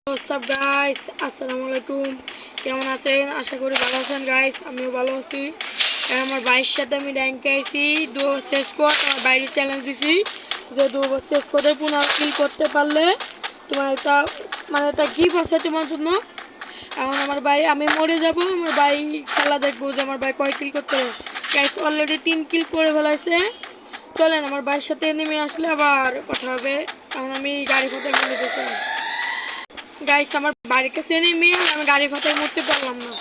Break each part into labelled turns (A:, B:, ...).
A: WhatsApp guys, আসসালামু আলাইকুম। কেমন আছেন? আশা করি ভালো আছেন গাইস। আমিও ভালো আছি। আমার ভাইয়ের সাথে আমি র্যাঙ্কে আইছি, দুও শেষ কোড। আমার বাইরে চ্যালেঞ্জ দিছি যে দুও শেষ কোডে পুনঃ কিল করতে পারলে তোমার একটা গিফট আছে তোমার জন্য। এখন আমার ভাই, আমি মরে যাব, আমার ভাই খেলা দেখবো যে আমার ভাই কয় কিল করতে পারে। গাইস অলরেডি 3 কিল করে ফেলাইছে। চলেন আমার ভাইয়ের সাথে নেমে আসলে আবার কথা হবে। এখন আমি গাড়ি কোথায় বলে দিতে চাই গাইস, আমার বাড়ির কাছে এনিমি, আমি গাড়ি ফাটায় মরতে পারলাম না।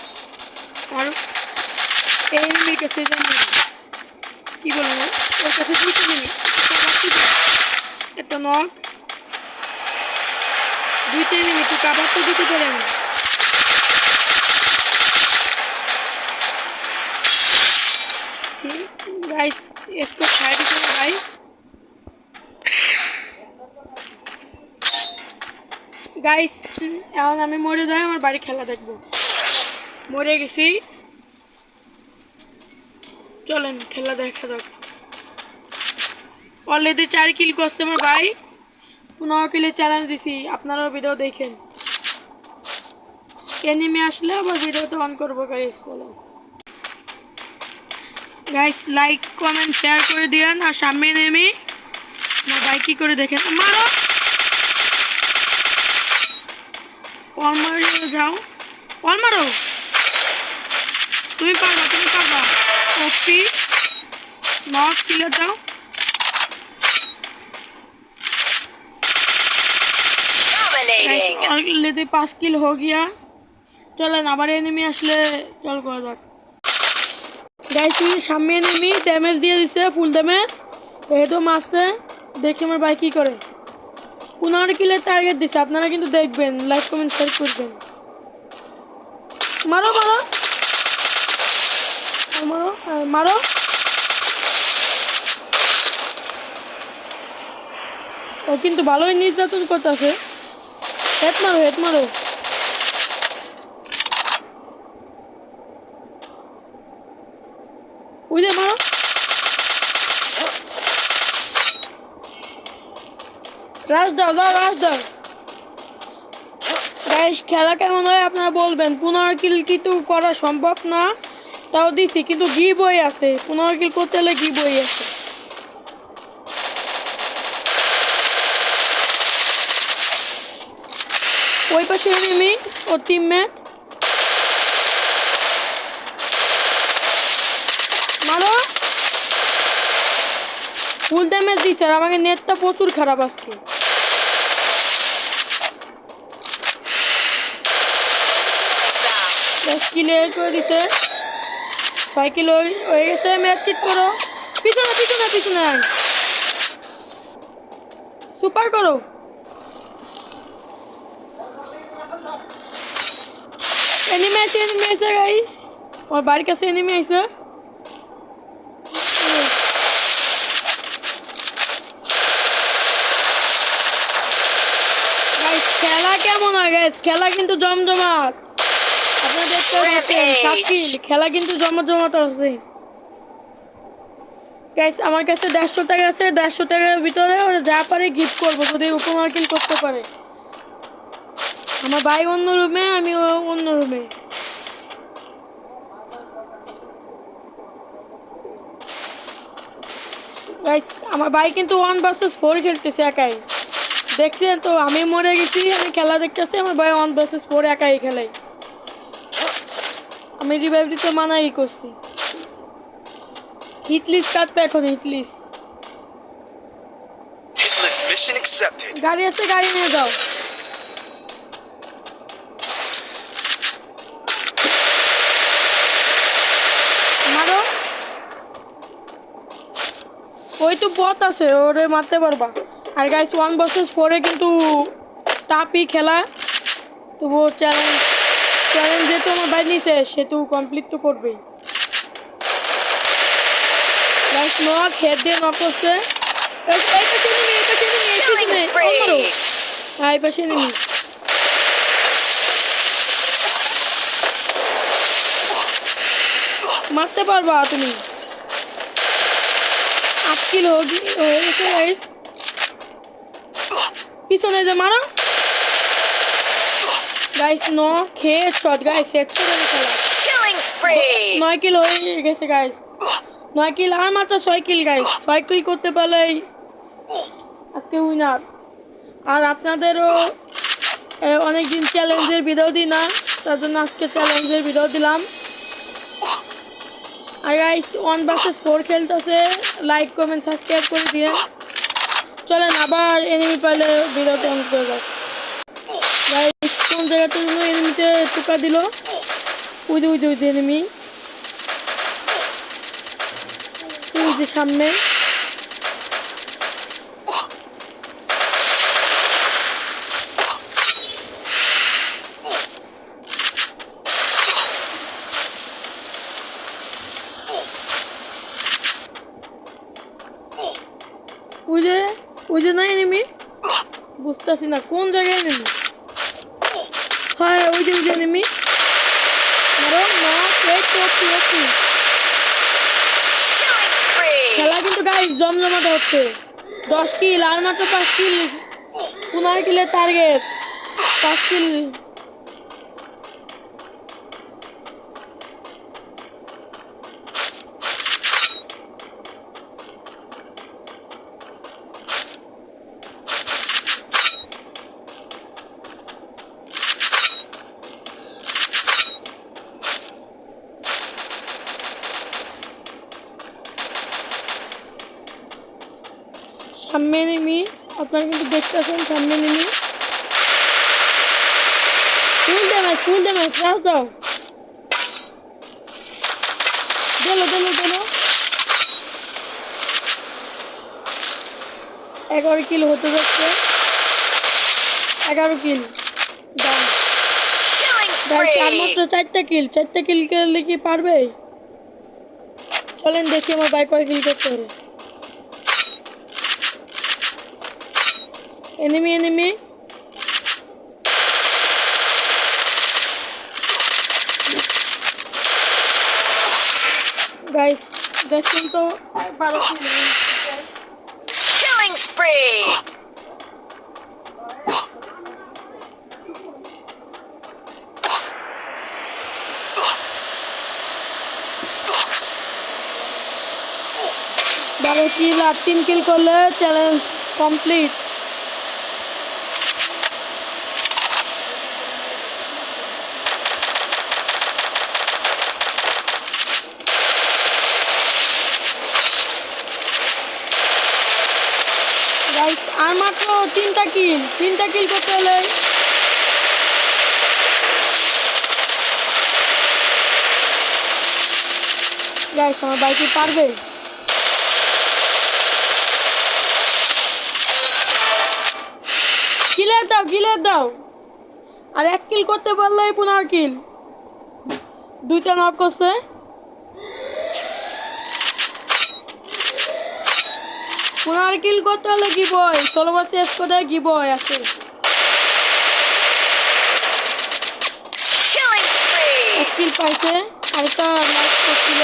A: আর এই এনিমির কাছে কি বলবো, ওর কাছে দুইটা এনিমি, একটা নক, দুইটা এনিমি, তুই কাবার তো দিতে পারে আমি। গাইস এসকো খাই দিতে ভাই। গাইস এখন আমি মরে যাই, আমার বাড়ি খেলা দেখবো। মরে গেছি, চলেন খেলা দেখা যাক। অলরেডি 4 কিল করছে আমার ভাই, 15 কিলে চ্যালেঞ্জ দিছি। আপনারাও ভিডিও দেখেন, এনিমি আসলে আবার ভিডিওটা অন করবো গাইস। চলো গাইস, লাইক কমেন্ট শেয়ার করে দিয়েন। আর সামনে এনিমি, আমার ভাই কি করে দেখেন। মারো, অল মারিয়ে যাও, অল মারো, তুমি পারবা, তুমি পারবা। ওপি নক কিলে দাও। অলরেডি 5 किल हो गया। চলেন আবার এনিমি আসলে চল করা যাক। গাইস সামনে এনিমি ড্যামেজ দিয়ে দিছে, ফুল ড্যামেজ, হেডও মারছে। দেখি আমার ভাই কি করে। 15 কিলের টার্গেট দিছে, আপনারা কিন্তু দেখবেন, লাইক কমেন্ট শেয়ার করবেন। মারো মারো মারো মারো। ও কিন্তু ভালোই নির্যাতন করতেছে। হেড মারো, হেড মারো। উইলে মারো। রাশ দাও, দাও রাশ দাও। গাইস খেলা কেমন হয় আপনারা বলবেন। 15 কিল কিন্তু করা সম্ভব না, তাও দিছি, কিন্তু গিভওয়ে আছে। 15 কিল করতে হলে গিভওয়ে আছে। ওই পাশে এনিমি, ওর টিমমেট। মারো, ফুল ড্যামেজ দিছে। আর আমাকে নেটটা প্রচুর খারাপ আজকে। কিলের করে দিছে, 6 কিলো হয়ে গেছে। ম্যাচ কিট করো, পিছনে পিছনে পিছনে সুপার করো। এনিমি আছে, এনিমি আছে গাইস, আমার বাড়ির কাছে এনিমি আছে। গাইস খেলা কেমন হয় গাইস, খেলা কিন্তু জমজমাট। আপনারা দেখতে পাচ্ছেন 7 কিল, খেলা কিন্তু জমজমাট আছে গাইস। আমার কাছে 150 টাকা আছে, 150 টাকার ভিতরে ওরা যা পারে গিফট করবো যদি উপমার কিল করতে পারে। আমার ভাই অন্য রুমে, আমি অন্য রুমে। গাইস আমার ভাই কিন্তু 1 vs 4 খেলতেছে একাই, দেখছেন তো। আমি মরে গেছি, আমি খেলা দেখতেছি, আমার ভাই 1 vs 4 একাই খেলে। আমি রিভাইভ দিতে মানাই করছি। হিটলিস্ট কাটবে এখন, হিটলিস্ট। গাড়ি আছে, গাড়ি নিয়ে যাও। মারো, ওই তো বট আছে, ওরে মারতে পারবা। আর গাইস 1 vs 4 কিন্তু টাপি খেলা, তবুও চ্যালেঞ্জ যেহেতু আমার ভাই নিচে, সেহেতু কমপ্লিট তো করবেই। গাইস নক, হেড দিয়ে নক করছে। এই পাশে নেই, মারতে পারবা তুমি। 8 কিল হয়ে গেছে গাইস। পিছনে যে মারো, guys no headshot guys headshot এর খেলা
B: Killing spree.
A: 9 কিল হয়ে গেছে গাইস 9 কিল আর মাত্র 6 কিল গাইস 6 কিল করতে পারলেই আজকে উইনার আর আপনাদেরও অনেক দিন চ্যালেঞ্জের ভিডিও দিই না তার জন্য আজকে চ্যালেঞ্জের ভিডিও দিলাম আর গাইস 1 vs 4 খেলতেছে লাইক কমেন্ট সাবস্ক্রাইব করে দিন চলেন আবার এনিমি পাইলে ভিডিওতে অন করে দাও গাইস কোন জায়গাতে যেন এনিমিতে টুকা দিল ওই যে এনিমি ওই যে সামনে ওই যে না এনিমি বুঝতেছি না কোন জায়গায় এনিমি হ্যাঁ ওই যে এনিমি মারো না খেলা কিন্তু গাইস জমজমাট হচ্ছে 10 কিল আর মাত্র 5 কিল 15 কিলের টার্গেট 5 কিল সামনে এনিমি আপনারা কিন্তু দেখতেছেন সামনে এনিমি ফুল ড্যামেজ দাও দিলো 11 কিল হতে যাচ্ছে 11 কিল ডান গাইস আর মাত্র 4টা কিল করলে কি পারবে চলেন দেখি আমার ভাই কয় কিল করতে পারে এনিমি গাইস দেখুন তো 12 কিল
B: Killing spree.
A: बारह किल আর 3 কিল করলে চ্যালেঞ্জ কমপ্লিট গাইস আর মাত্র 3টা কিল করতে হলে গাইস আমার ভাই কি পারবে কিলের দাও আর 1 কিল করতে পারলেই 15 কিল 2টা নক করছে পুনার কিল করতে হলে কি বয় 16 বার শেষ করে কি বয় আছে এক কিল পাইছে আরেকটা লাইক করছিল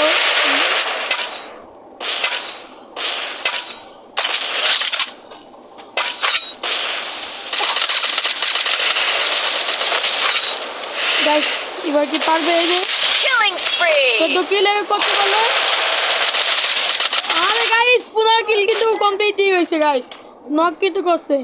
A: গাইস এবার কি পারবে এই যে তো কিলে করতে পারলো আরে গাইস 15 কিল কিন্তু কমপ্লিট হয়েছে গাইস নক কিন্তু করছে